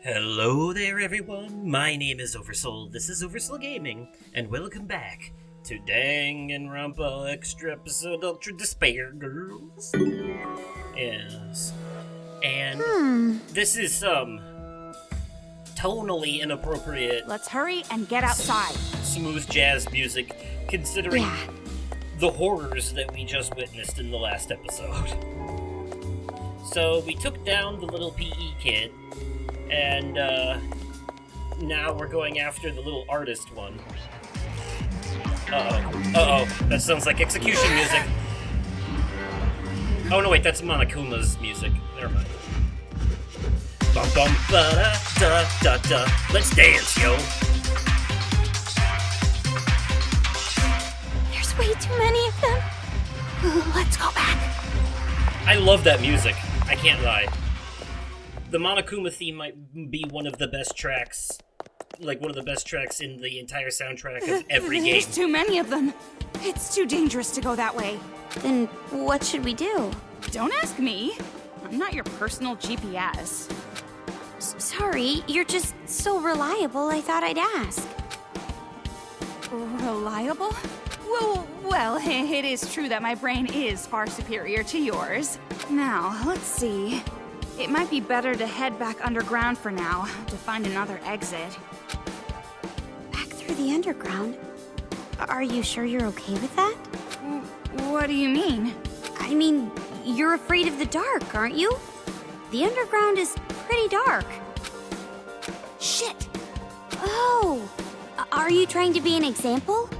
Hello there everyone, my name is Oversoul, this is Oversoul Gaming, and welcome back to Danganronpa Extra Episode Ultra Despair Girls. Yes. And this is some tonally inappropriate... Let's hurry and get outside. ...smooth jazz music, considering the horrors that we just witnessed in the last episode. So, we took down the little PE kid, and now we're going after the little artist one. Uh-oh, that sounds like execution music. Oh no, wait, that's Monokuma's music. Never mind. Bum bum ba da da da. Let's dance, yo. There's way too many of them. Let's go back. I love that music. I can't lie. The Monokuma theme might be one of the best tracks, like one of the best tracks in the entire soundtrack of every game. There's too many of them. It's too dangerous to go that way. Then what should we do? Don't ask me. I'm not your personal GPS. Sorry, you're just so reliable, I thought I'd ask. Reliable? Well, it is true that my brain is far superior to yours. Now, let's see. It might be better to head back underground for now, to find another exit. Back through the underground? Are you sure you're okay with that? What do you mean? I mean, you're afraid of the dark, aren't you? The underground is pretty dark. Shit! Oh! Are you trying to be an example?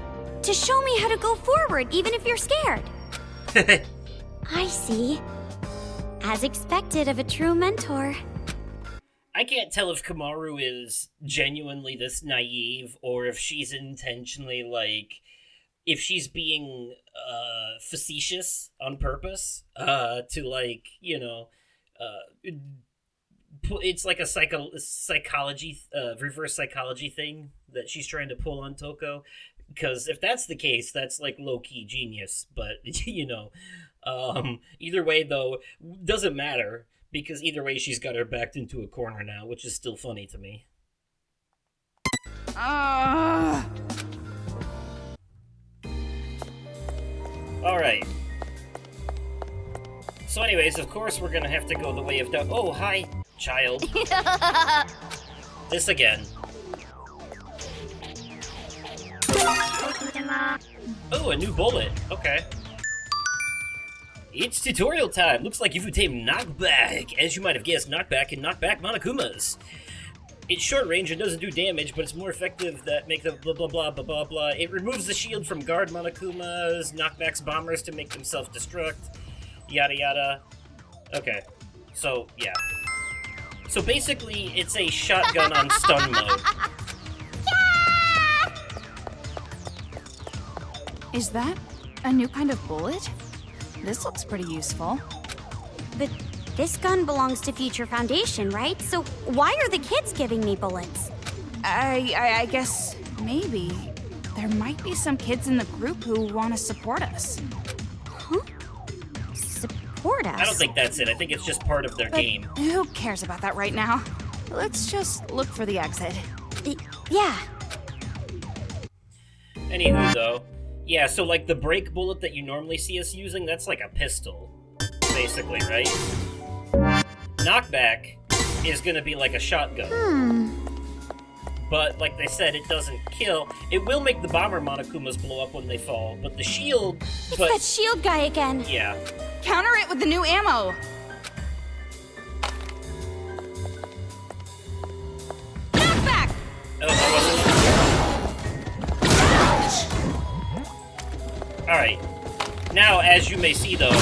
To show me how to go forward, even if you're scared? I see. As expected of a true mentor. I can't tell if Kamaru is genuinely this naive, or if she's intentionally, if she's being, facetious on purpose, to, it's like a psychology, reverse psychology thing that she's trying to pull on Toko. Because if that's the case, that's, low-key genius, but, either way, though, doesn't matter, because either way she's got her backed into a corner now, which is still funny to me. Alright. So anyways, of course we're gonna have to go the way of doubt. Oh, hi, child. This again. Oh, a new bullet. Okay. It's tutorial time. Looks like you've obtained Knockback. As you might have guessed, Knockback can knock back Monokumas. It's short range and doesn't do damage, but it's more effective that make the blah blah blah blah blah blah. It removes the shield from guard Monokumas, knockbacks bombers to make them self-destruct, yada yada. Okay, so yeah. So basically, it's a shotgun on stun mode. Is that a new kind of bullet? This looks pretty useful. But this gun belongs to Future Foundation, right? So why are the kids giving me bullets? I guess maybe there might be some kids in the group who want to support us. Huh? Support us? I don't think that's it. I think it's just part of their game. Who cares about that right now? Let's just look for the exit. Yeah. Anywho, though. Yeah, so, the break bullet that you normally see us using, that's like a pistol, basically, right? Knockback is gonna be like a shotgun. But, like they said, it doesn't kill. It will make the bomber Monokumas blow up when they fall, but the shield... It's that shield guy again. Yeah. Counter it with the new ammo! Knockback! Oh, that wasn't... Alright. Now, as you may see, though,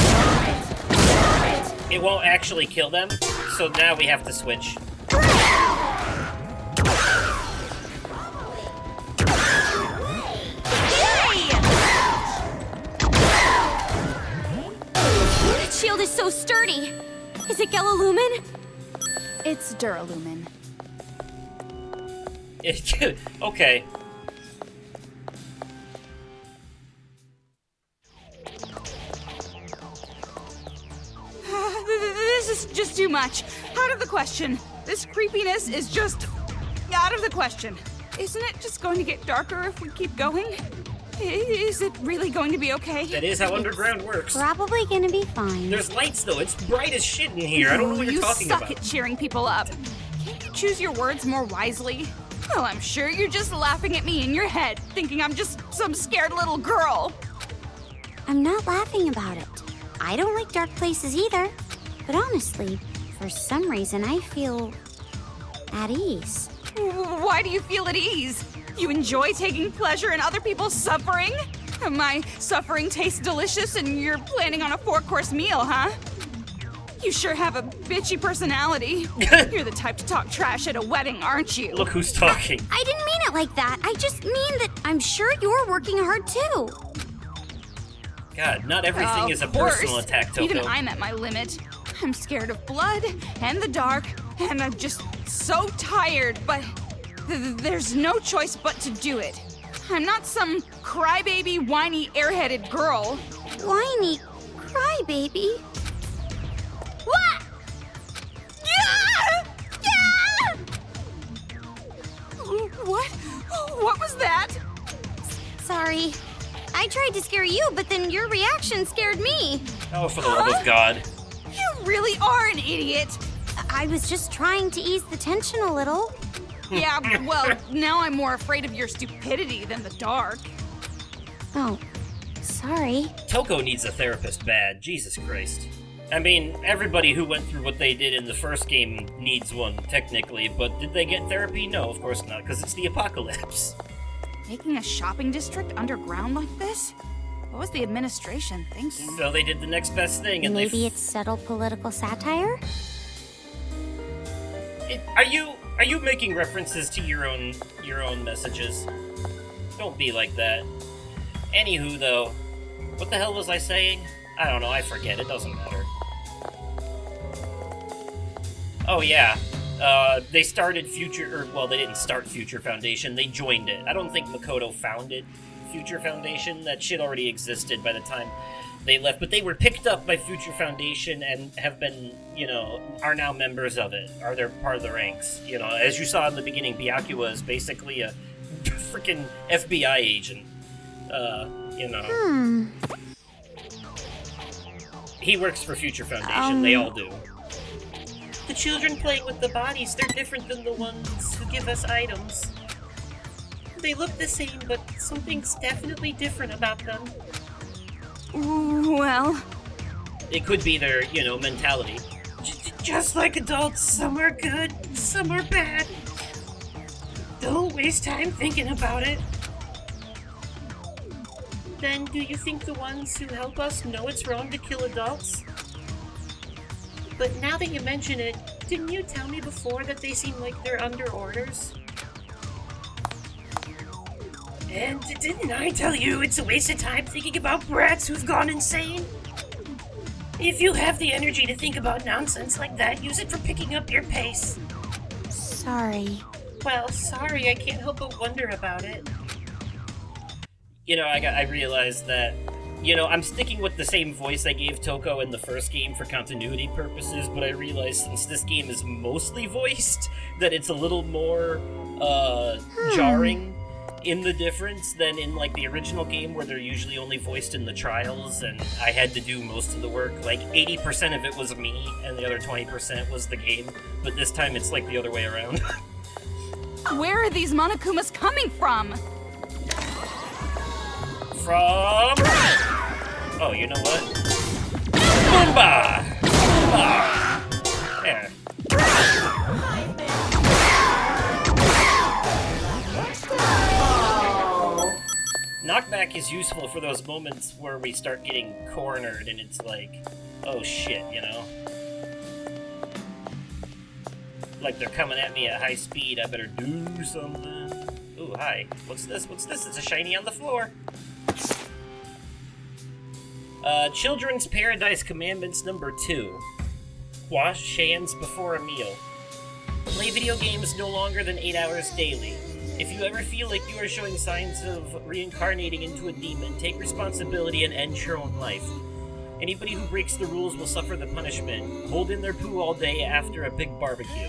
it won't actually kill them, so now we have to switch. That shield is so sturdy. Is it Gelalumin? It's Duralumin. Okay. This is just too much. Out of the question. This creepiness is just out of the question. Isn't it just going to get darker if we keep going? Is it really going to be okay? That is how underground works. Probably gonna be fine. There's lights, though. It's bright as shit in here. I don't know what you're talking about. You suck at cheering people up. Can't you choose your words more wisely? Well, I'm sure you're just laughing at me in your head, thinking I'm just some scared little girl. I'm not laughing about it. I don't like dark places either. But honestly, for some reason I feel at ease. Why do you feel at ease? You enjoy taking pleasure in other people's suffering? My suffering tastes delicious and you're planning on a 4-course meal, huh? You sure have a bitchy personality. You're the type to talk trash at a wedding, aren't you? Look who's talking. I didn't mean it like that. I just mean that I'm sure you're working hard too. God, not everything is a personal attack, Toko. Even I'm at my limit. I'm scared of blood and the dark, and I'm just so tired, but there's no choice but to do it. I'm not some crybaby, whiny, airheaded girl. Whiny crybaby? What? Yeah! Yeah! What was that? Sorry. I tried to scare you, but then your reaction scared me. Oh, for the love of God. You really are an idiot. I was just trying to ease the tension a little. Yeah, well, now I'm more afraid of your stupidity than the dark. Oh, sorry. Toko needs a therapist bad. Jesus Christ. I mean, everybody who went through what they did in the first game needs one, technically, but did they get therapy? No, of course not, because it's the apocalypse. Making a shopping district underground like this? What was the administration thinking? So they did the next best thing, and Maybe it's subtle political satire? Are you making references to your own messages? Don't be like that. Anywho, though, what the hell was I saying? I don't know, I forget, it doesn't matter. Oh yeah, they started they didn't start Future Foundation, they joined it. I don't think Makoto founded Future Foundation, that shit already existed by the time they left, but they were picked up by Future Foundation and have been, are now members of it, are they're part of the ranks. As you saw in the beginning, Byakuya is basically a freaking FBI agent, He works for Future Foundation, they all do. The children playing with the bodies, they're different than the ones who give us items. They look the same, but something's definitely different about them. Well... It could be their, mentality. Just like adults, some are good, some are bad. Don't waste time thinking about it. Then, do you think the ones who help us know it's wrong to kill adults? But now that you mention it, didn't you tell me before that they seem like they're under orders? And didn't I tell you it's a waste of time thinking about brats who've gone insane? If you have the energy to think about nonsense like that, use it for picking up your pace. Sorry. Well, sorry, I can't help but wonder about it. I realized that, I'm sticking with the same voice I gave Toko in the first game for continuity purposes, but I realized since this game is mostly voiced, that it's a little more, jarring in the difference than in, the original game where they're usually only voiced in the trials, and I had to do most of the work. 80% of it was me, and the other 20% was the game, but this time it's, the other way around. Where are these Monokumas coming from? From... Oh, you know what? Boomba! Boomba! There. Knockback is useful for those moments where we start getting cornered and it's oh shit, Like they're coming at me at high speed, I better do something. Ooh, hi. What's this? It's a shiny on the floor. Children's Paradise Commandments number 2. Wash hands before a meal. Play video games no longer than 8 hours daily. If you ever feel like you are showing signs of reincarnating into a demon, take responsibility and end your own life. Anybody who breaks the rules will suffer the punishment. Hold in their poo all day after a big barbecue.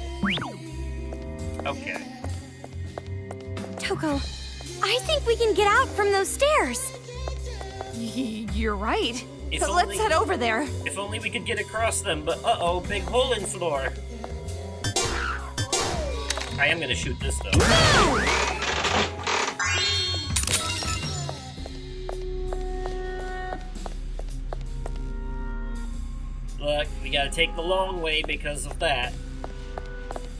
Okay. Toko, I think we can get out from those stairs. You're right. If So only- let's head over there. If only we could get across them, but uh-oh, big hole in floor. I am gonna shoot this, though. Look, we gotta take the long way because of that.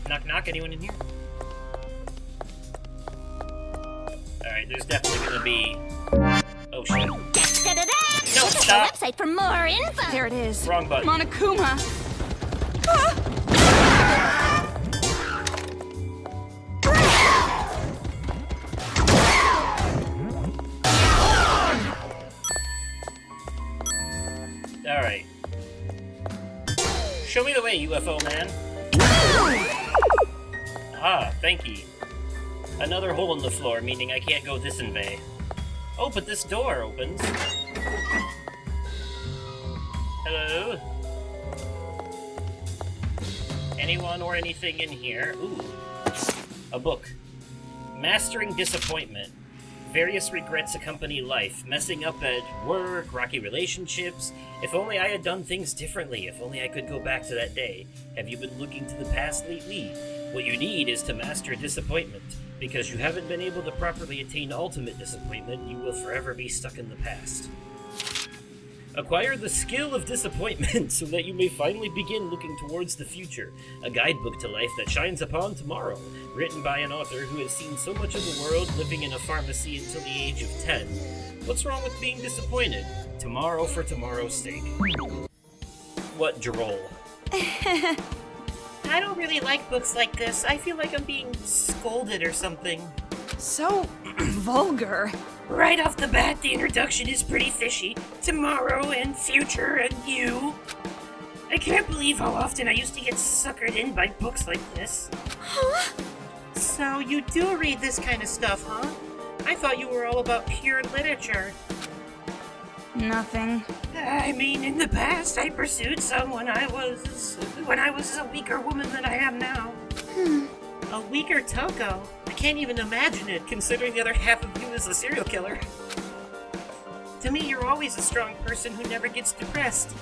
Knock knock, anyone in here? Alright, there's definitely gonna be... Oh shit. No, Check stop! out the website for more info. There it is. Wrong button. Monokuma. Alright. Show me the way, UFO man. Ah, thank you. Another hole in the floor, meaning I can't go this way. Oh, but this door opens. Hello? Anyone or anything in here? Ooh. A book. Mastering Disappointment. Various regrets accompany life. Messing up at work, rocky relationships. If only I had done things differently. If only I could go back to that day. Have you been looking to the past lately? What you need is to master disappointment. Because you haven't been able to properly attain ultimate disappointment, you will forever be stuck in the past. Acquire the skill of disappointment so that you may finally begin looking towards the future. A guidebook to life that shines upon tomorrow. Written by an author who has seen so much of the world, living in a pharmacy until the age of 10. What's wrong with being disappointed? Tomorrow for tomorrow's sake. What droll. I don't really like books like this. I feel like I'm being scolded or something. So vulgar. Right off the bat, the introduction is pretty fishy. Tomorrow and future and you. I can't believe how often I used to get suckered in by books like this. Huh? So you do read this kind of stuff, huh? I thought you were all about pure literature. Nothing. I mean, in the past, I pursued some when I was a weaker woman than I am now. A weaker Toko? I can't even imagine it, considering the other half of you is a serial killer. To me, you're always a strong person who never gets depressed.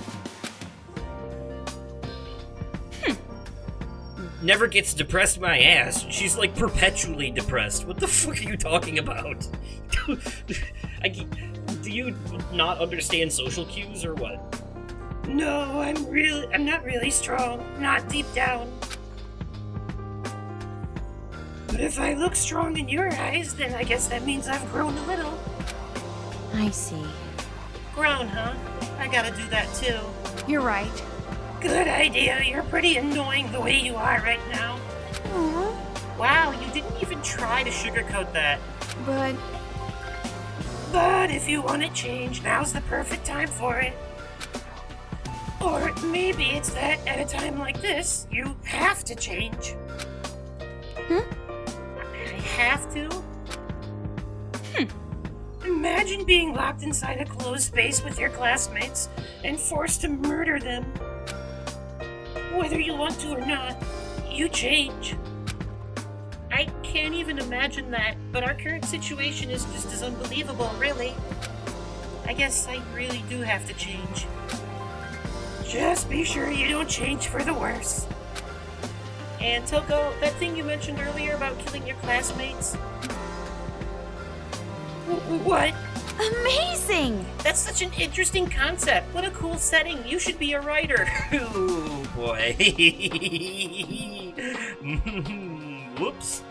Never gets depressed, my ass. She's like perpetually depressed. What the fuck are you talking about? Do you not understand social cues or what? No, I'm not really strong. Not deep down. But if I look strong in your eyes, then I guess that means I've grown a little. I see. Grown, huh? I gotta do that too. You're right. Good idea. You're pretty annoying the way you are right now. Aw. Wow, you didn't even try to sugarcoat that. But if you want to change, now's the perfect time for it. Or maybe it's that at a time like this, you have to change. Huh? I have to? Imagine being locked inside a closed space with your classmates and forced to murder them. Whether you want to or not, you change. I can't even imagine that, but our current situation is just as unbelievable, really. I guess I really do have to change. Just be sure you don't change for the worse. And Toko, that thing you mentioned earlier about killing your classmates? What? Amazing! That's such an interesting concept. What a cool setting. You should be a writer. Oh, boy. Whoops.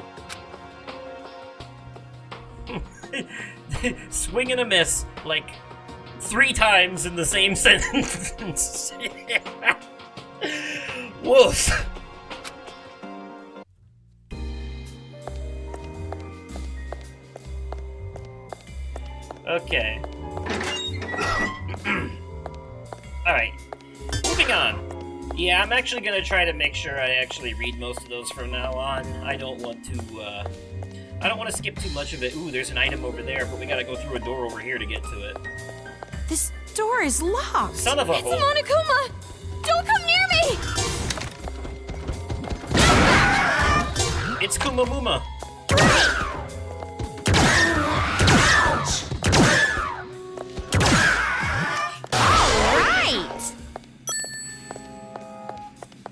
Swing and a miss, like 3 times in the same sentence. Woof. Okay. Alright. Moving on. Yeah, I'm actually gonna try to make sure I actually read most of those from now on. I don't want to skip too much of it. Ooh, there's an item over there, but we gotta go through a door over here to get to it. This door is locked. Son of a It's a hole. Monokuma! Don't come near me! It's Kumamuma. Right!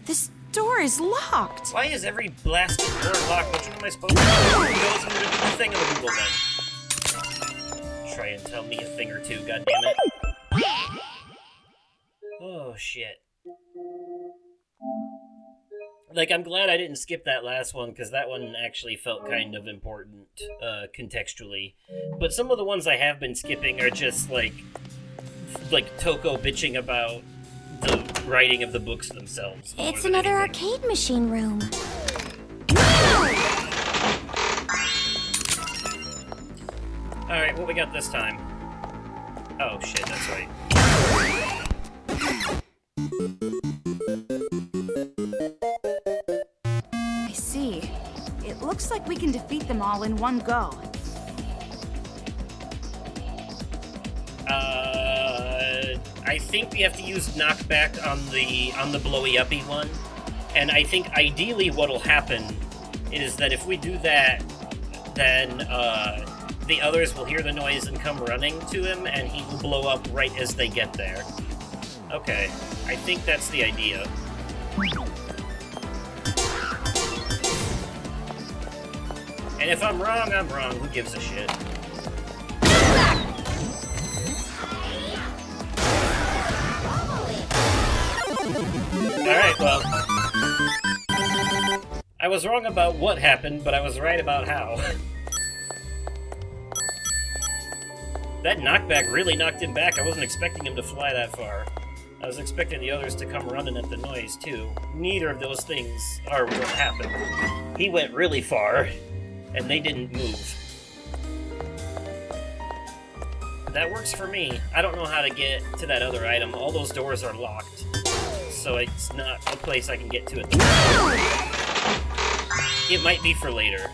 This door is locked. Why is every blasted door locked? Which one am I supposed to do? Go through the thing of the Google then. Try and tell me a thing or two, goddammit. Oh, shit. Like, I'm glad I didn't skip that last one, because that one actually felt kind of important, contextually. But some of the ones I have been skipping are just, like Toko bitching about the writing of the books themselves. It's another arcade machine room. Alright, what we got this time? Oh, shit, that's right. I see. It looks like we can defeat them all in one go. I think we have to use knockback on the blowy uppy one, and I think ideally what'll happen is that if we do that, then the others will hear the noise and come running to him, and he will blow up right as they get there. Okay, I think that's the idea. And if I'm wrong, I'm wrong. Who gives a shit? Alright, well. I was wrong about what happened, but I was right about how. That knockback really knocked him back. I wasn't expecting him to fly that far. I was expecting the others to come running at the noise, too. Neither of those things are what happened. He went really far, and they didn't move. That works for me. I don't know how to get to that other item. All those doors are locked, so it's not a place I can get to it. It might be for later.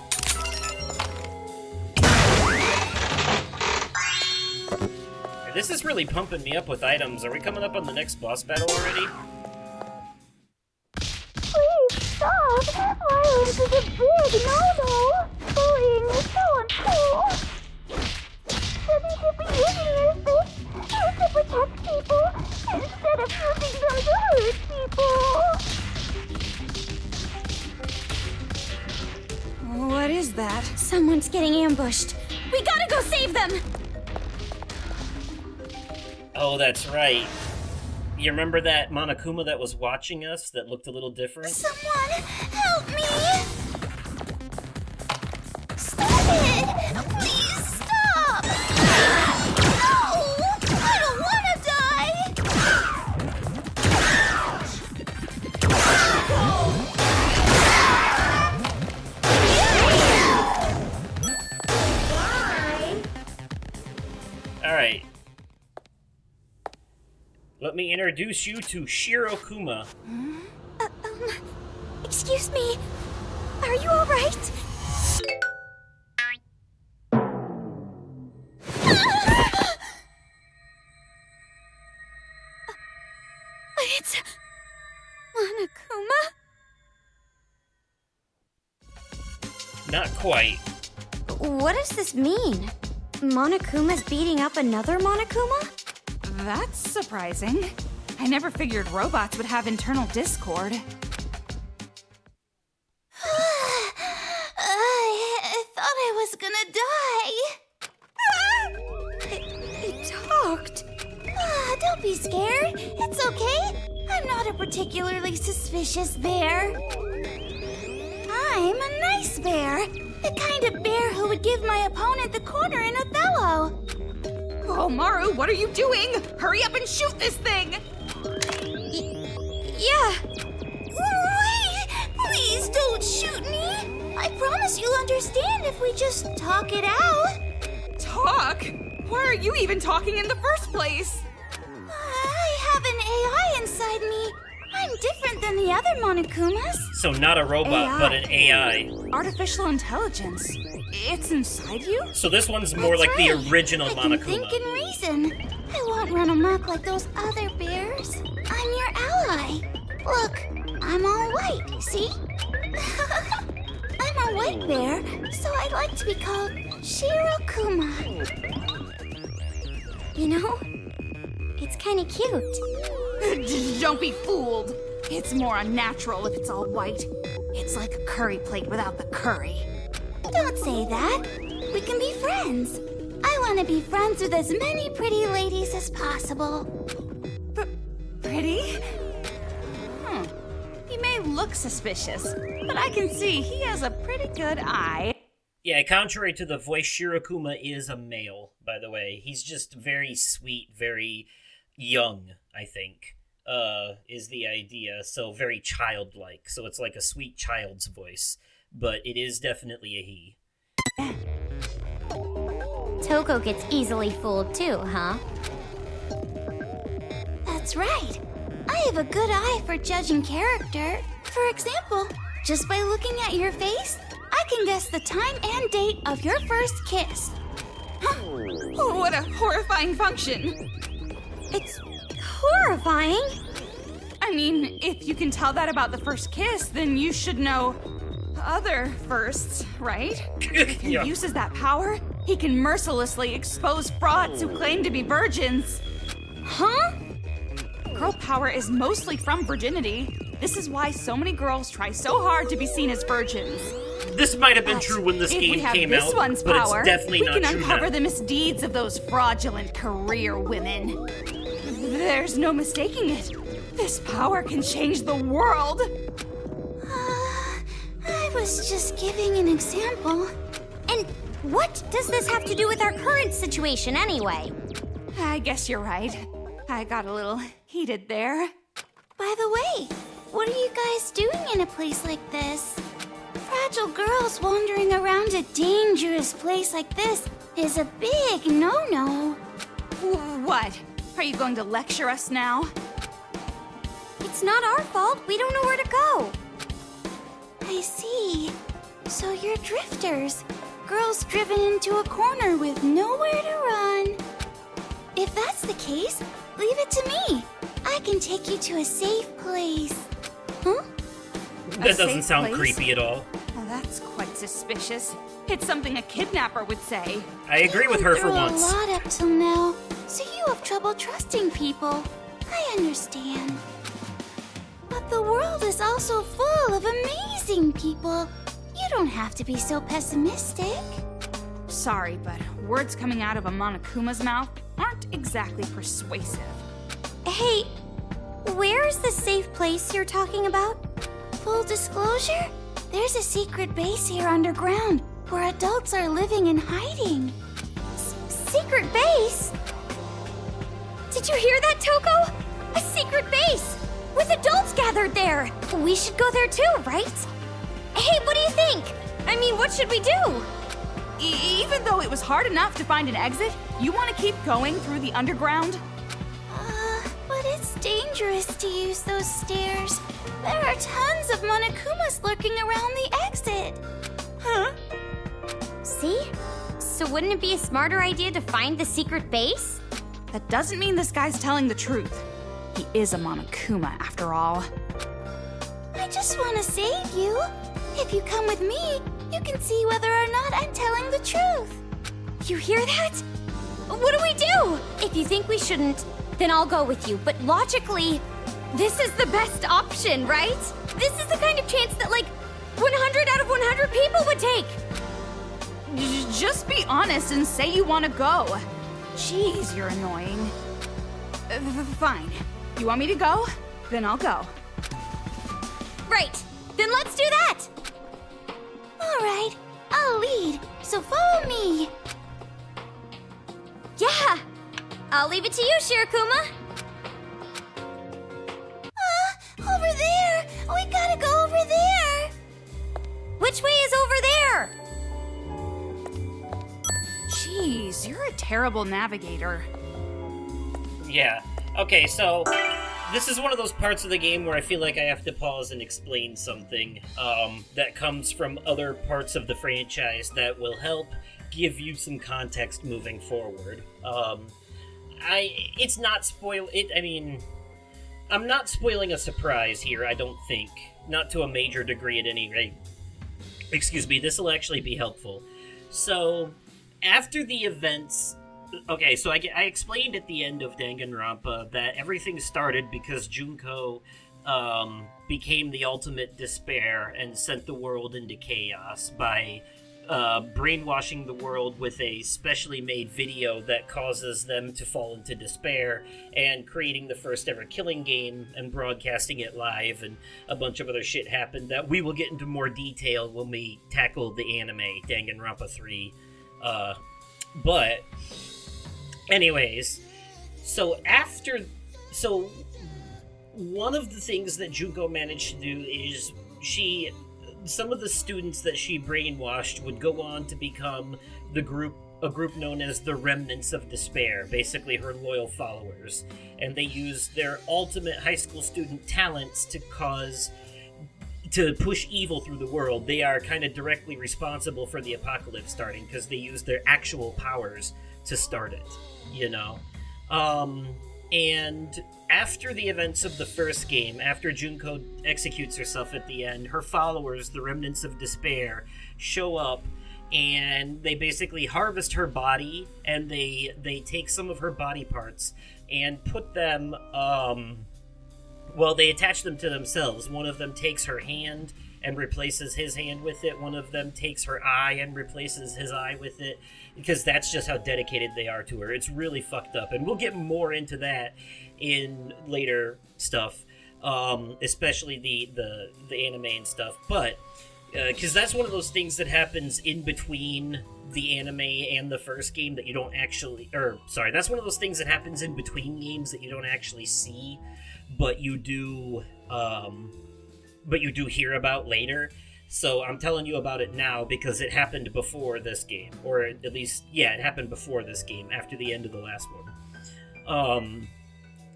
This is really pumping me up with items. Are we coming up on the next boss battle already? Please stop! Violence is a big no-no! Bullying is so unfair! Shouldn't you be using your fists to protect people instead of using them to hurt people? What is that? Someone's getting ambushed. We gotta go save them! Oh, that's right. You remember that Monokuma that was watching us that looked a little different? Someone help me! Stop it! Please stop! No! I don't want to die! Alright. Let me introduce you to Shirokuma. Excuse me. Are you alright? It's Monokuma? Not quite. What does this mean? Monokuma's beating up another Monokuma? That's surprising. I never figured robots would have internal discord. I thought I was gonna die. It talked. Don't be scared. It's okay. I'm not a particularly suspicious bear. I'm a nice bear. The kind of bear who would give my opponent the corner in Othello. Oh, Maru, what are you doing? Hurry up and shoot this thing! Yeah. Wait! Please don't shoot me. I promise you'll understand if we just talk it out. Talk? Why are you even talking in the first place? I have an AI inside me. I'm different than the other Monokumas. So not a robot, AI. but an AI. Artificial intelligence. It's inside you? So this one's more like the original I can Monokuma. think and reason. I won't run amok like those other bears. I'm your ally. Look, I'm all white, see? I'm a white bear, so I'd like to be called Shirokuma. You know, it's kind of cute. Don't be fooled. It's more unnatural if it's all white. It's like a curry plate without the curry. Don't say that. We can be friends. I want to be friends with as many pretty ladies as possible. Pretty? He may look suspicious, but I can see he has a pretty good eye. Yeah, contrary to the voice, Shirokuma is a male, by the way. He's just very sweet, very young, I think, is the idea. So very childlike. So it's like a sweet child's voice. But it is definitely a he. Toko gets easily fooled too, huh? That's right. I have a good eye for judging character. For example, just by looking at your face, I can guess the time and date of your first kiss. Oh, what a horrifying function. It's horrifying. I mean, if you can tell that about the first kiss, then you should know other firsts, right? If he Yeah. uses that power, he can mercilessly expose frauds who claim to be virgins. Huh? Girl power is mostly from virginity. This is why so many girls try so hard to be seen as virgins. This might have been true when this If game we have came this out, one's but power, it's definitely we not can true uncover now. the misdeeds of those fraudulent career women. There's no mistaking it. This power can change the world. I was just giving an example. And what does this have to do with our current situation anyway? I guess you're right. I got a little heated there. By the way, what are you guys doing in a place like this? Fragile girls wandering around a dangerous place like this is a big no-no. What? Are you going to lecture us now? It's not our fault. We don't know where to go. I see. So you're drifters. Girls driven into a corner with nowhere to run. If that's the case, leave it to me. I can take you to a safe place. Huh? That doesn't safe sound place? creepy at all. Well, that's quite suspicious. It's something a kidnapper would say. I agree with her for You've been once. through a lot up till now, so you have trouble trusting people. I understand. But the world is also full of amazing people. You don't have to be so pessimistic. Sorry, but words coming out of a Monokuma's mouth aren't exactly persuasive. Hey, where's the safe place you're talking about? Full disclosure, there's a secret base here underground where adults are living and hiding. Secret base? Did you hear that, Toko? A secret base with adults gathered there. We should go there too, right? Hey, what do you think? I mean, what should we do? Even though it was hard enough to find an exit, you want to keep going through the underground? But it's dangerous to use those stairs. There are tons of Monokumas lurking around the exit. Huh? See? So wouldn't it be a smarter idea to find the secret base? That doesn't mean this guy's telling the truth. He is a Monokuma, after all. I just want to save you. If you come with me, you can see whether or not I'm telling the truth. You hear that? What do we do? If you think we shouldn't, then I'll go with you. But logically, this is the best option, right? This is the kind of chance that, like, 100 out of 100 people would take. Just be honest and say you want to go. Jeez, you're annoying. Fine. You want me to go? Then I'll go. Right. Then let's do that. All right. I'll lead. So follow me. Yeah. I'll leave it to you, Shirokuma. Over there. We gotta go over there. Which way is over there? Jeez, you're a terrible navigator. Yeah. Okay, so this is one of those parts of the game where I feel like I have to pause and explain something that comes from other parts of the franchise that will help give you some context moving forward. it's not spoil. I mean, I'm not spoiling a surprise here. I don't think, not to a major degree at any rate. Excuse me. This will actually be helpful. So, after the events. Okay, so I explained at the end of Danganronpa that everything started because Junko became the ultimate despair and sent the world into chaos by brainwashing the world with a specially made video that causes them to fall into despair, and creating the first ever killing game and broadcasting it live, and a bunch of other shit happened that we will get into more detail when we tackle the anime, Danganronpa 3. But... Anyways, so one of the things that Junko managed to do is some of the students that she brainwashed would go on to become a group known as the Remnants of Despair, basically her loyal followers, and they used their ultimate high school student talents to push evil through the world. They are kind of directly responsible for the apocalypse starting because they use their actual powers to start it, you know? And after the events of the first game, after Junko executes herself at the end, her followers, the Remnants of Despair, show up and they basically harvest her body, and they take some of her body parts and put them, they attach them to themselves. One of them takes her hand and replaces his hand with it. One of them takes her eye and replaces his eye with it, because that's just how dedicated they are to her. It's really fucked up, and we'll get more into that in later stuff, especially the anime and stuff. But because that's one of those things that happens in between the anime and the first game that you don't actually, that's one of those things that happens in between games that you don't actually see, but you do hear about later. So I'm telling you about it now because it happened before this game, or at least, it happened before this game, after the end of the last one.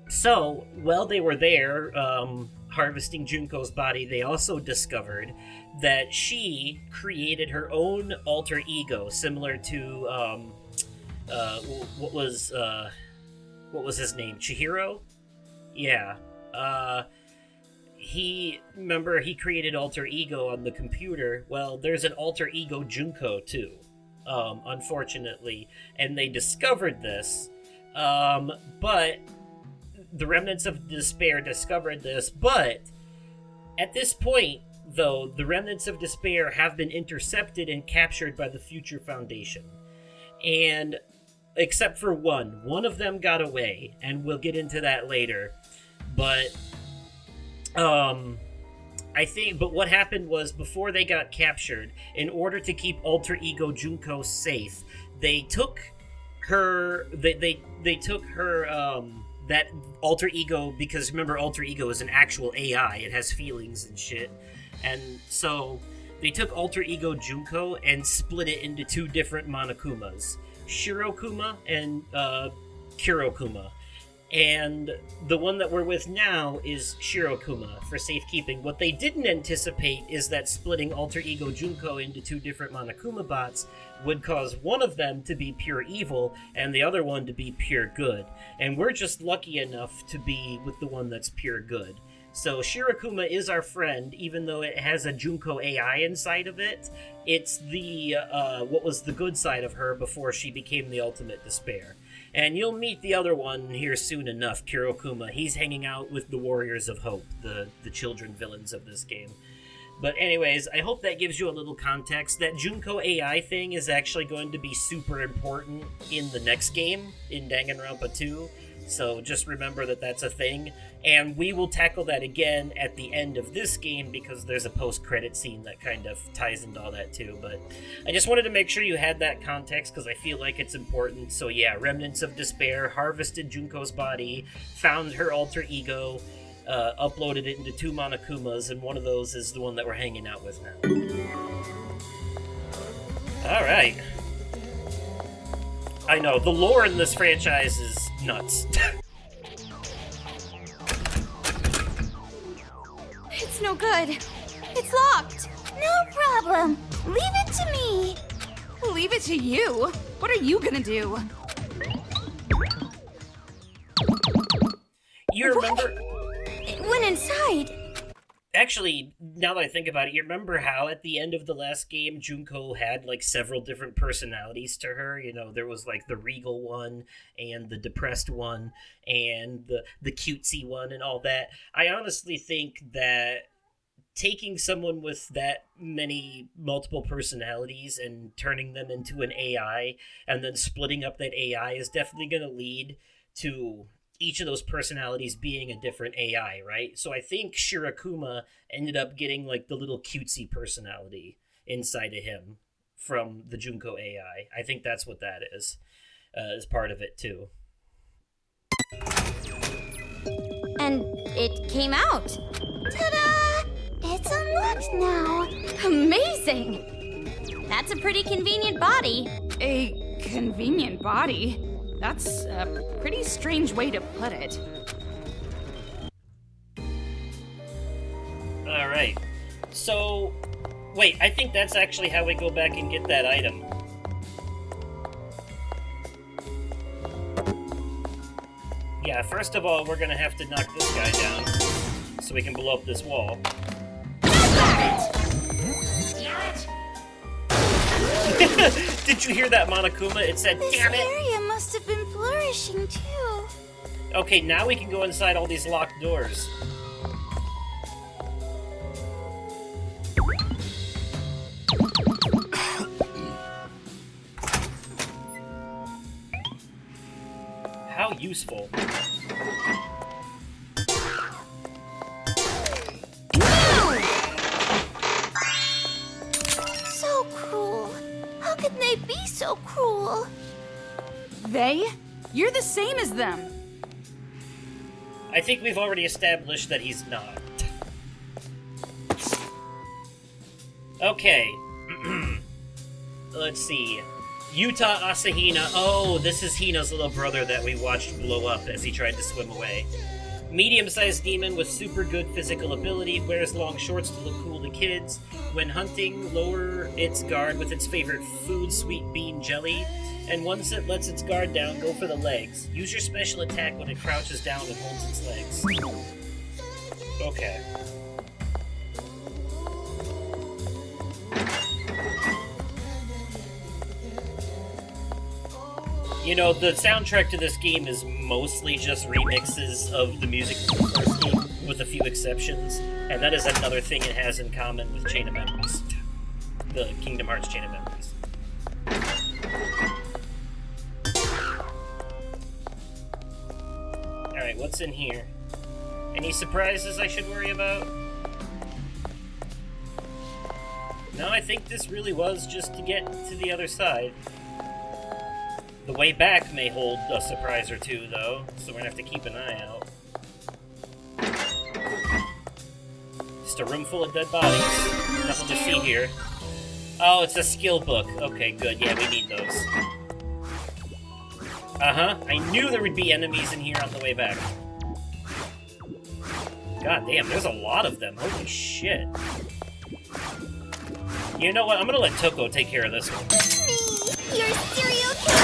So while they were there, harvesting Junko's body, they also discovered that she created her own alter ego, similar to what was his name? Chihiro? Yeah. He created alter ego on the computer. Well, there's an alter ego Junko too, unfortunately, and they discovered this, but the Remnants of Despair discovered this, but at this point, though, the Remnants of Despair have been intercepted and captured by the Future Foundation, and except for one of them got away, and we'll get into that later, but but what happened was, before they got captured, in order to keep alter ego Junko safe, they took her, that alter ego, because remember, alter ego is an actual AI, it has feelings and shit, and so they took alter ego Junko and split it into two different Monokumas, Shirokuma and Kurokuma. And the one that we're with now is Shirokuma, for safekeeping. What they didn't anticipate is that splitting alter ego Junko into two different Monokuma bots would cause one of them to be pure evil and the other one to be pure good. And we're just lucky enough to be with the one that's pure good. So Shirokuma is our friend, even though it has a Junko AI inside of it. It's the what was the good side of her before she became the ultimate despair. And you'll meet the other one here soon enough, Kurokuma. He's hanging out with the Warriors of Hope, the children villains of this game. But anyways, I hope that gives you a little context. That Junko AI thing is actually going to be super important in the next game, in Danganronpa 2. So just remember that that's a thing. And we will tackle that again at the end of this game, because there's a post-credit scene that kind of ties into all that too. But I just wanted to make sure you had that context, because I feel like it's important. So yeah, Remnants of Despair harvested Junko's body, found her alter ego, uploaded it into two Monokumas, and one of those is the one that we're hanging out with now. Alright. I know, the lore in this franchise is nuts. It's no good. It's locked. No problem. Leave it to me. Leave it to you? What are you gonna do? you remember... It went inside. Actually, now that I think about it, you remember how at the end of the last game, Junko had, like, several different personalities to her? You know, there was, like, the regal one, and the depressed one, and the cutesy one, and all that. I honestly think that taking someone with that many multiple personalities and turning them into an AI, and then splitting up that AI is definitely going to lead to each of those personalities being a different AI, right? So I think Shirokuma ended up getting, like, the little cutesy personality inside of him from the Junko AI. I think that's what that is part of it, too. And it came out. Ta-da! It's unlocked now. Amazing! That's a pretty convenient body. A convenient body? That's a pretty strange way to put it. Alright. So, wait, I think that's actually how we go back and get that item. Yeah, first of all, we're gonna have to knock this guy down so we can blow up this wall. Did you hear that, Monokuma? It said, "Damn it!" This area must have been flourishing, too. Okay, now we can go inside all these locked doors. How useful. So cruel. How could they be so cruel? They? You're the same as them. I think we've already established that he's not. Okay. Let's see. Yuta Asahina. Oh, this is Hina's little brother that we watched blow up as he tried to swim away. Medium-sized demon with super good physical ability, wears long shorts to look cool to kids. When hunting, lower its guard with its favorite food, sweet bean jelly. And once it lets its guard down, go for the legs. Use your special attack when it crouches down and holds its legs. Okay. You know, the soundtrack to this game is mostly just remixes of the music from the first game, with a few exceptions, and that is another thing it has in common with Chain of Memories. The Kingdom Hearts Chain of Memories. Alright, what's in here? Any surprises I should worry about? No, I think this really was just to get to the other side. The way back may hold a surprise or two, though, so we're gonna have to keep an eye out. Just a room full of dead bodies. Nothing to see here. Oh, it's a skill book. Okay, good. Yeah, we need those. Uh-huh. I knew there would be enemies in here on the way back. God damn, there's a lot of them. Holy shit. You know what? I'm gonna let Toko take care of this one. You're serial killer!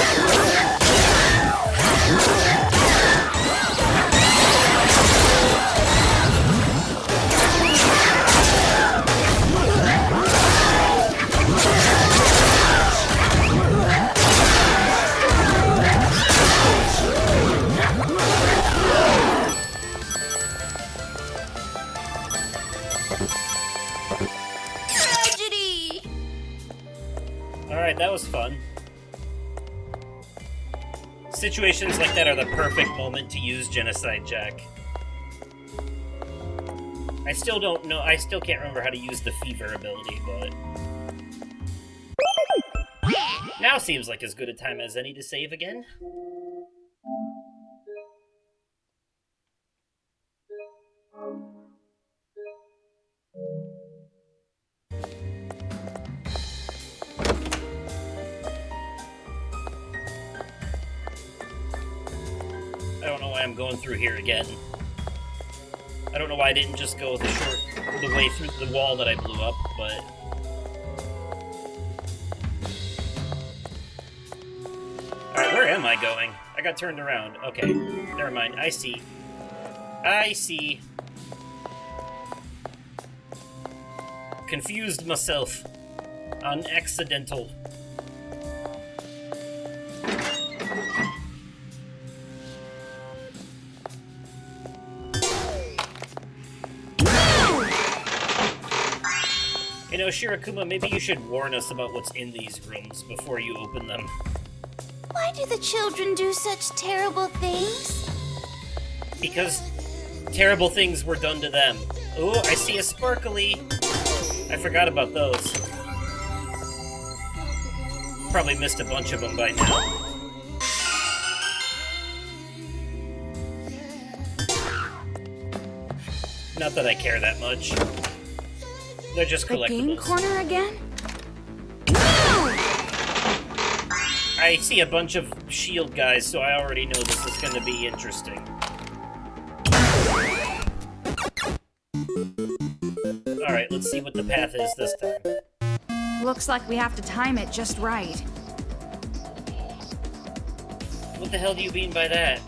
Tragedy! Alright, that was fun. Situations like that are the perfect moment to use Genocide Jack. I still don't know, I still can't remember how to use the fever ability, but... Now seems like as good a time as any to save again. I don't know why I'm going through here again. I don't know why I didn't just go the way through the wall that I blew up, but... Alright, where am I going? I got turned around. Okay, never mind. I see. I see. Confused myself. On accidental. You know, Shirokuma, maybe you should warn us about what's in these rooms before you open them. Why do the children do such terrible things? Because terrible things were done to them. Oh, I see a sparkly. I forgot about those. Probably missed a bunch of them by now. Not that I care that much. They're just collectibles. The game corner again? I see a bunch of shield guys, so I already know this is going to be interesting. Alright, let's see what the path is this time. Looks like we have to time it just right. What the hell do you mean by that?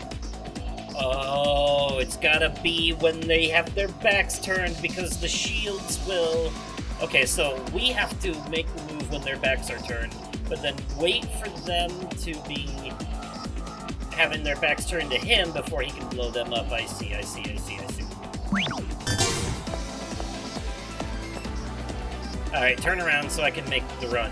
Oh, it's gotta be when they have their backs turned because the shields will... Okay, so we have to make the move when their backs are turned, but then wait for them to be having their backs turned to him before he can blow them up. I see. Alright, turn around so I can make the run.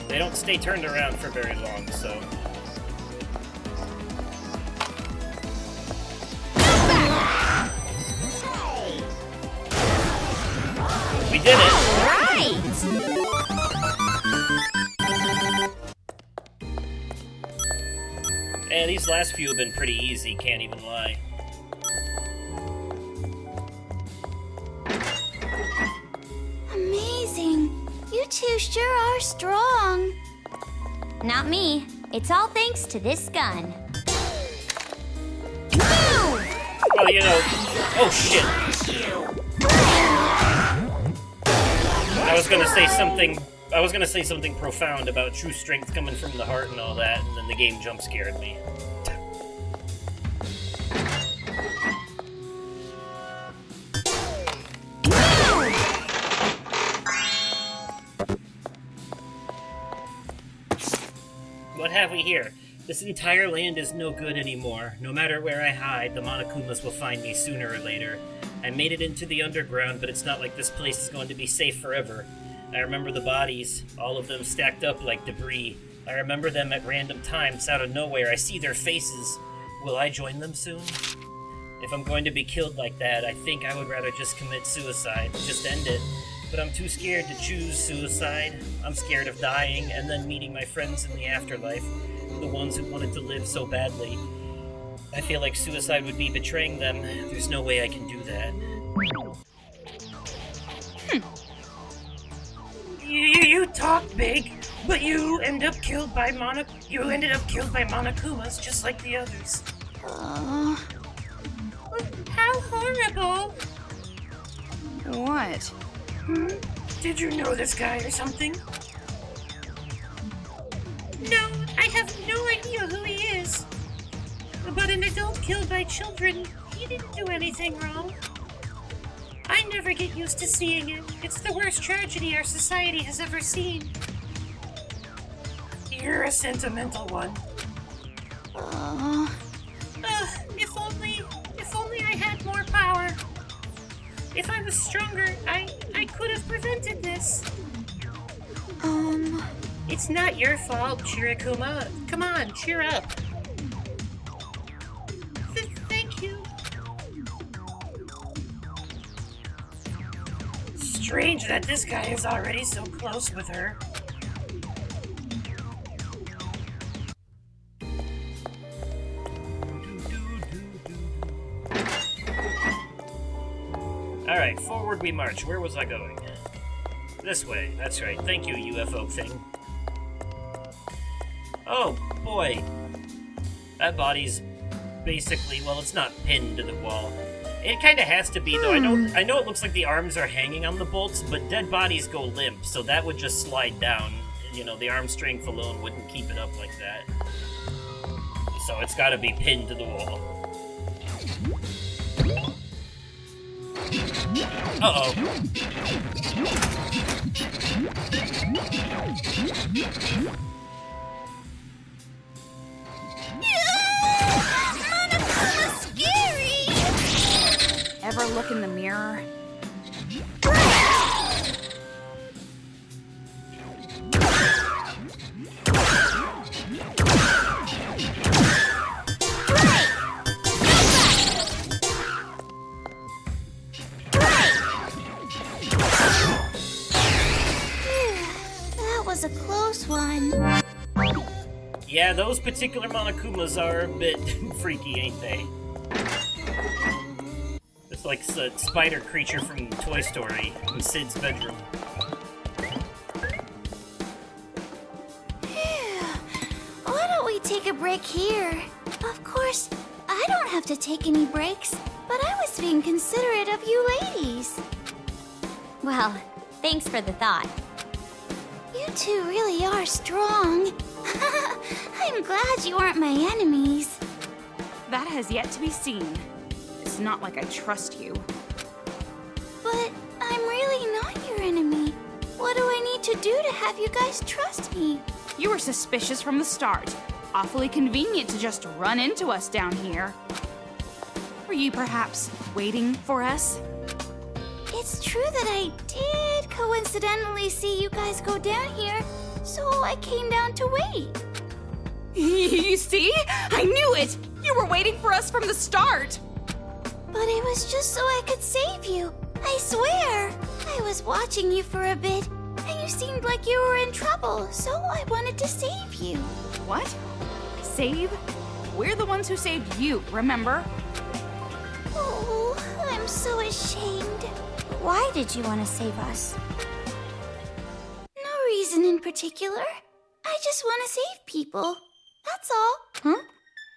They don't stay turned around for very long, so... We did it! Right! Yeah, these last few have been pretty easy, can't even lie. Amazing. You two sure are strong. Not me. It's all thanks to this gun. Oh, you know... Oh, shit! I was gonna say something profound about true strength coming from the heart and all that, and then the game jump scared me. What have we here? This entire land is no good anymore. No matter where I hide, the Monokumas will find me sooner or later. I made it into the underground, but it's not like this place is going to be safe forever. I remember the bodies, all of them stacked up like debris. I remember them at random times out of nowhere. I see their faces. Will I join them soon? If I'm going to be killed like that, I think I would rather just commit suicide, just end it. But I'm too scared to choose suicide. I'm scared of dying and then meeting my friends in the afterlife, the ones who wanted to live so badly. I feel like suicide would be betraying them. There's no way I can do that. You talk big, but you ended up killed by Monokumas just like the others. How horrible! What? Did you know this guy or something? No, I have no idea who he is. But an adult killed by children, he didn't do anything wrong. I never get used to seeing it. It's the worst tragedy our society has ever seen. You're a sentimental one. If only I had more power. If I was stronger, I could have prevented this. It's not your fault, Shirokuma. Come on, cheer up. Thank you. Strange that this guy is already so close with her. Alright, forward we march. Where was I going? This way, that's right. Thank you, UFO thing. Oh, boy. That body's basically, well, it's not pinned to the wall. It kind of has to be, though. I know it looks like the arms are hanging on the bolts, but dead bodies go limp, so that would just slide down. You know, the arm strength alone wouldn't keep it up like that. So it's gotta be pinned to the wall. Uh-oh. Scary! Ever look in the mirror? That was a close one. Yeah, those particular Monokumas are a bit freaky, ain't they? It's like a spider creature from Toy Story in Sid's bedroom. Why don't we take a break here? Of course, I don't have to take any breaks, but I was being considerate of you ladies. Well, thanks for the thought. You two really are strong. I'm glad you aren't my enemies. That has yet to be seen. It's not like I trust you. But I'm really not your enemy. What do I need to do to have you guys trust me? You were suspicious from the start. Awfully convenient to just run into us down here. Were you perhaps waiting for us? It's true that I did coincidentally see you guys go down here, so I came down to wait. You see? I knew it! You were waiting for us from the start! But it was just so I could save you. I swear. I was watching you for a bit, and you seemed like you were in trouble, so I wanted to save you. What? Save? We're the ones who saved you, remember? Oh, I'm so ashamed. Why did you want to save us? No reason in particular. I just want to save people. That's all. Huh?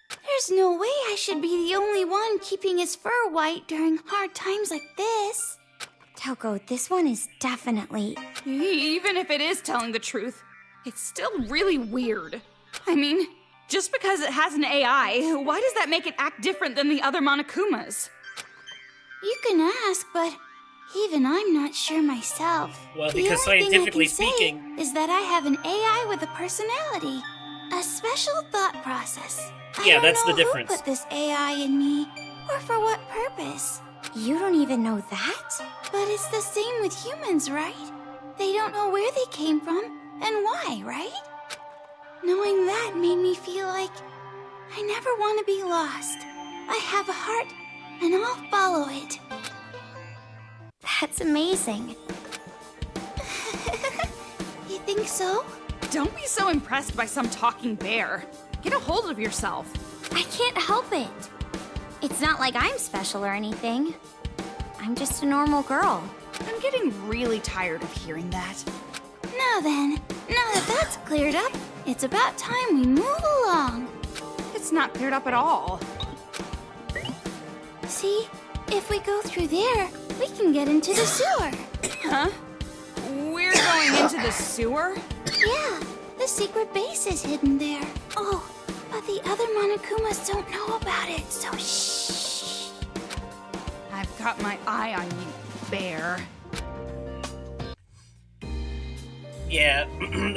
There's no way I should be the only one keeping his fur white during hard times like this. Toko, this one is definitely... Even if it is telling the truth, it's still really weird. I mean, just because it has an AI, why does that make it act different than the other Monokumas? You can ask, but even I'm not sure myself. Well, The because only thing I scientifically can say speaking... is that I have an AI with a personality. A special thought process. Yeah, I don't that's the know difference. Who put this AI in me, or for what purpose? You don't even know that? But it's the same with humans, right? They don't know where they came from and why, right? Knowing that made me feel like I never want to be lost. I have a heart, and I'll follow it. That's amazing. You think so? Don't be so impressed by some talking bear. Get a hold of yourself. I can't help it. It's not like I'm special or anything. I'm just a normal girl. I'm getting really tired of hearing that. Now then, now that that's cleared up, it's about time we move along. It's not cleared up at all. See, if we go through there, we can get into the sewer. Huh? We're going into the sewer? Yeah, the secret base is hidden there. Oh, but the other Monokumas don't know about it, so shh. I've got my eye on you, bear. Yeah,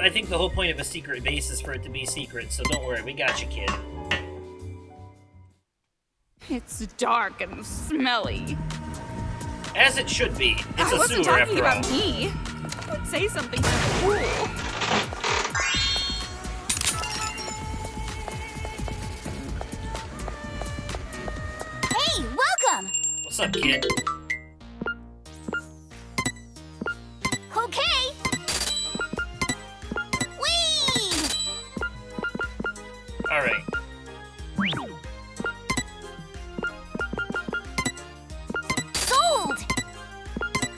I think the whole point of a secret base is for it to be secret, so don't worry, we got you, kid. It's dark and smelly. As it should be. It's I a wasn't sewer talking after all. about me. I would say something so cool. Hey, welcome! What's up, kid? Okay! Whee! Alright. Sold!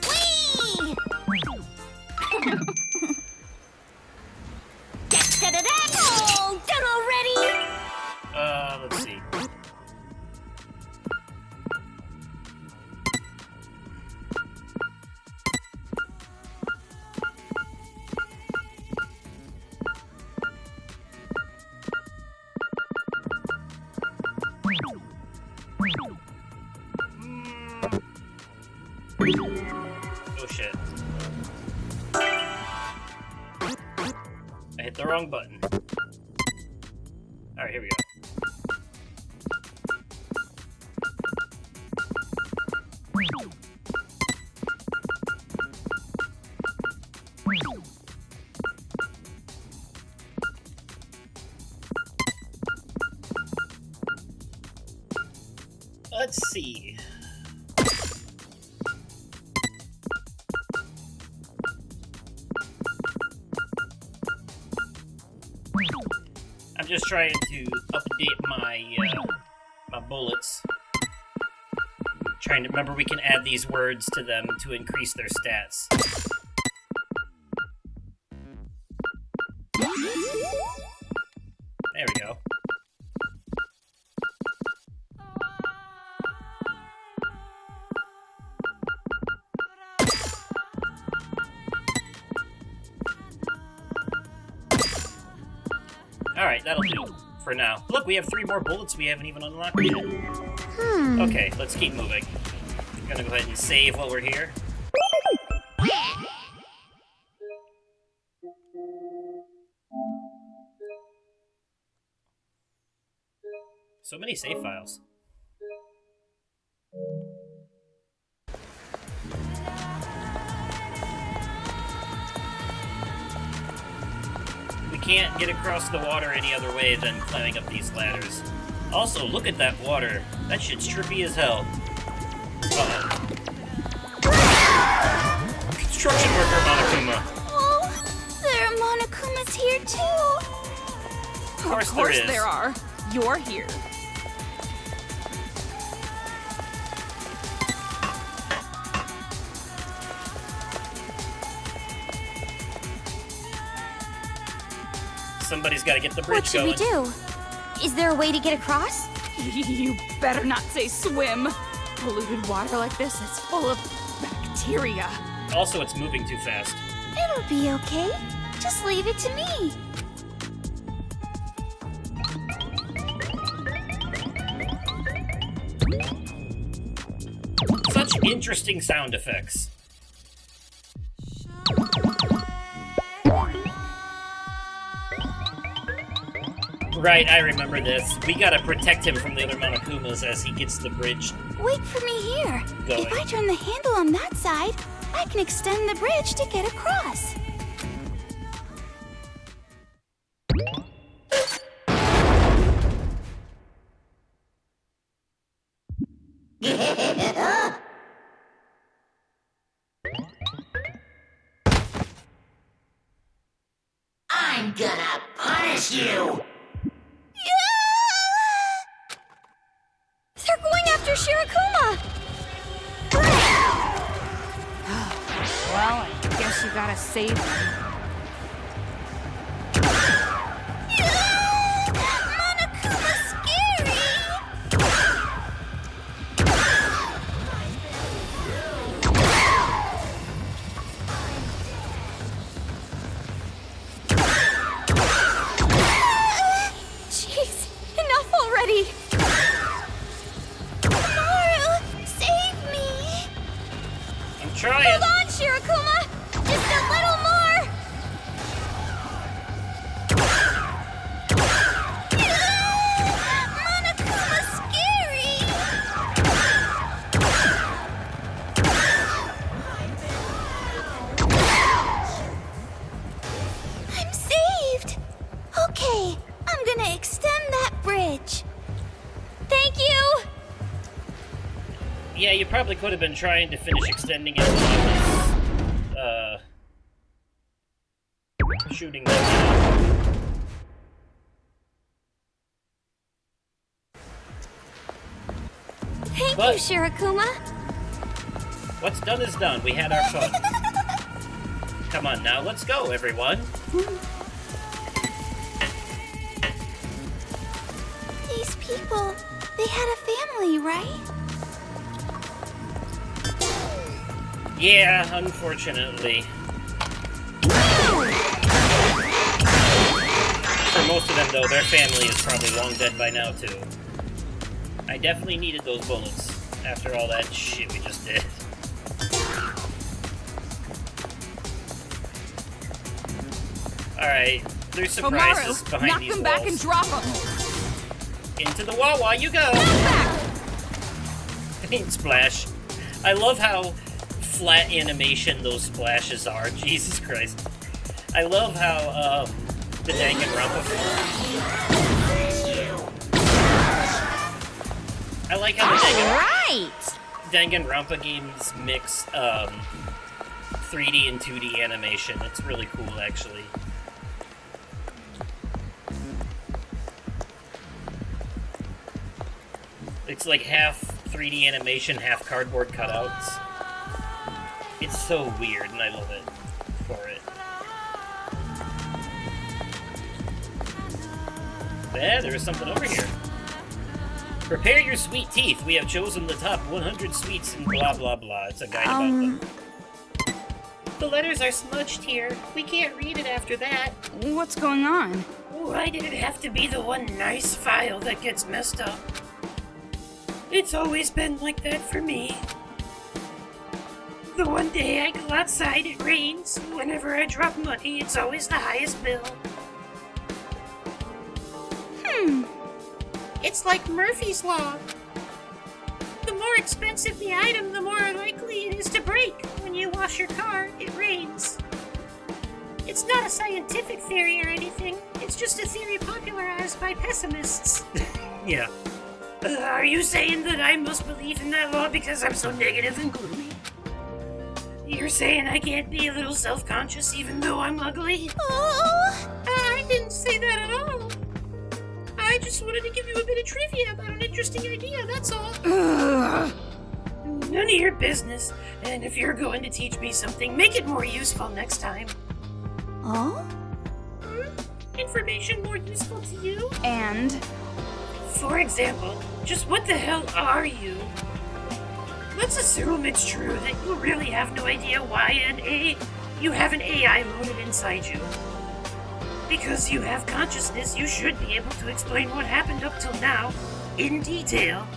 Whee! Da-da-da-da! Oh, done already! Let's see. I hit the wrong button. Alright, here we go. Let's see. I'm just trying to update my bullets. Trying to remember we can add these words to them to increase their stats. There we go. Alright, that'll do for now. Look, we have 3 more bullets we haven't even unlocked yet. Okay, let's keep moving. I'm gonna go ahead and save while we're here. So many save files. We can't get across the water any other way than climbing up these ladders. Also, look at that water. That shit's trippy as hell. Uh-oh. Construction worker Monokuma. Oh, there are Monokumas here too. Of course there are. You're here. Somebody's got to get the bridge What should going. we do? Is there a way to get across? You better not say swim. Polluted water like this is full of bacteria. Also, it's moving too fast. It'll be okay. Just leave it to me. Such interesting sound effects. Right, I remember this. We gotta protect him from the other Monokumas as he gets the bridge. Wait for me here. Going. If I turn the handle on that side, I can extend the bridge to get across. I'm gonna punish you! They're going after Shirokuma! Well, I guess you gotta save them. Monokuma scary! Jeez, enough already! Save me! I'm trying. Hold on, Shirokuma! Just a little more! Monokuma scary! I'm saved! Okay, I'm gonna extend that bridge. Thank you! Yeah, you probably could have been trying to finish extending it while I was, shooting them down. Thank But- you, Shirokuma. What's done is done. We had our fun. Come on now, let's go, everyone. These people, they had a family, right? Yeah, unfortunately. For most of them, though, their family is probably long dead by now, too. I definitely needed those bullets after all that shit we just did. Alright, There's surprises Komaru, behind knock these them walls. back and drop them. Into the Wawa you go! Paint splash. I love how flat animation those splashes are. Jesus Christ. I love how, the Danganronpa... I like how the Danganronpa games mix, 3D and 2D animation. It's really cool, actually. It's like half 3D animation, half cardboard cutouts. It's so weird, and I love it for it. There was something over here. Prepare your sweet teeth. We have chosen the top 100 sweets and blah blah blah. It's a guide about them. The letters are smudged here. We can't read it after that. What's going on? Why did it have to be the one nice file that gets messed up? It's always been like that for me. The one day I go outside, it rains. Whenever I drop money, it's always the highest bill. It's like Murphy's Law. The more expensive the item, the more likely it is to break. When you wash your car, it rains. It's not a scientific theory or anything. It's just a theory popularized by pessimists. Yeah. Are you saying that I must believe in that law because I'm so negative and gloomy? You're saying I can't be a little self-conscious even though I'm ugly? I didn't say that at all. I just wanted to give you a bit of trivia about an interesting idea, that's all. None of your business. And if you're going to teach me something, make it more useful next time. Oh? Information more useful to you? And? For example, just what the hell are you? Let's assume it's true that you really have no idea why you have an AI loaded inside you. Because you have consciousness, you should be able to explain what happened up till now, in detail.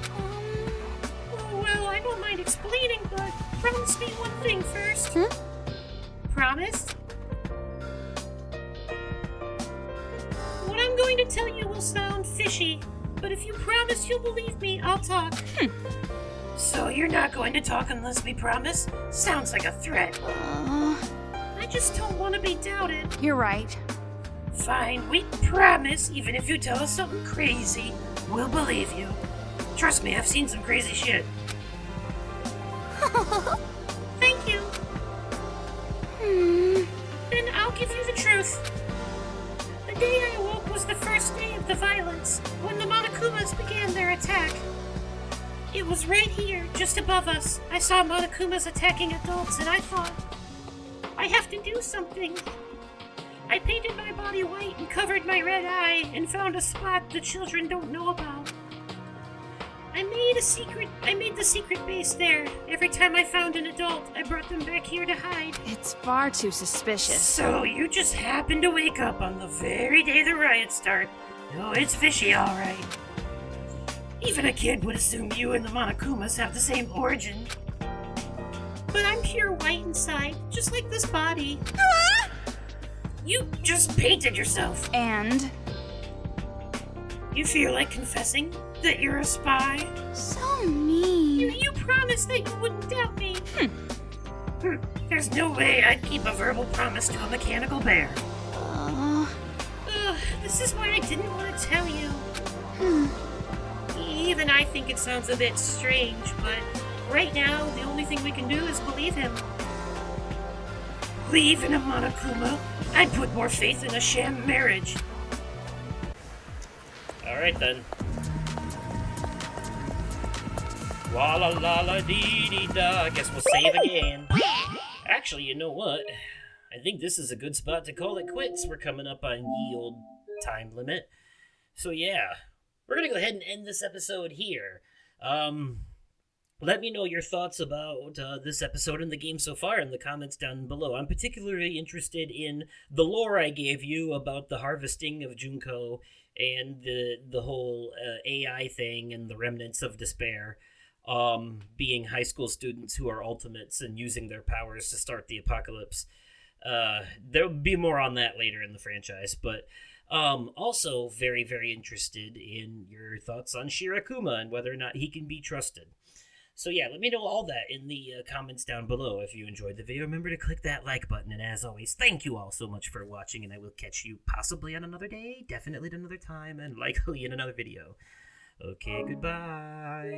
Well, I don't mind explaining, but promise me one thing first. Promise? What I'm going to tell you will sound fishy, but if you promise you'll believe me, I'll talk. So you're not going to talk unless we promise? Sounds like a threat. I just don't want to be doubted. You're right. Fine, we promise, even if you tell us something crazy, we'll believe you. Trust me, I've seen some crazy shit. Thank you. Then I'll give you the truth. The day I awoke was the first day of the violence, when the Monokumas began their attack. It was right here, just above us. I saw Monokumas attacking adults, and I thought, I have to do something. I painted my body white and covered my red eye and found a spot the children don't know about. I made the secret base there. Every time I found an adult, I brought them back here to hide. It's far too suspicious. So you just happened to wake up on the very day the riots start. Oh, it's fishy, all right. Even a kid would assume you and the Monokumas have the same origin. But I'm pure white inside, just like this body. You just painted yourself. And? You feel like confessing that you're a spy? So mean. You promised that you wouldn't doubt me. There's no way I'd keep a verbal promise to a mechanical bear. This is why I didn't want to tell you. Even I think it sounds a bit strange, but right now, the only thing we can do is believe him. Believe in a Monokuma? I'd put more faith in a sham marriage. Alright then. Walla la la dee dee da. Guess we'll save again. Actually, you know what? I think this is a good spot to call it quits. We're coming up on ye old time limit. So yeah, we're gonna go ahead and end this episode here. Let me know your thoughts about this episode and the game so far in the comments down below. I'm particularly interested in the lore I gave you about the harvesting of Junko and the whole AI thing and the remnants of despair, being high school students who are ultimates and using their powers to start the apocalypse. There'll be more on that later in the franchise, but also very, very interested in your thoughts on Shirokuma and whether or not he can be trusted. So yeah, let me know all that in the comments down below. If you enjoyed the video, remember to click that like button. And as always, thank you all so much for watching, and I will catch you possibly on another day, definitely at another time, and likely in another video. Okay, goodbye.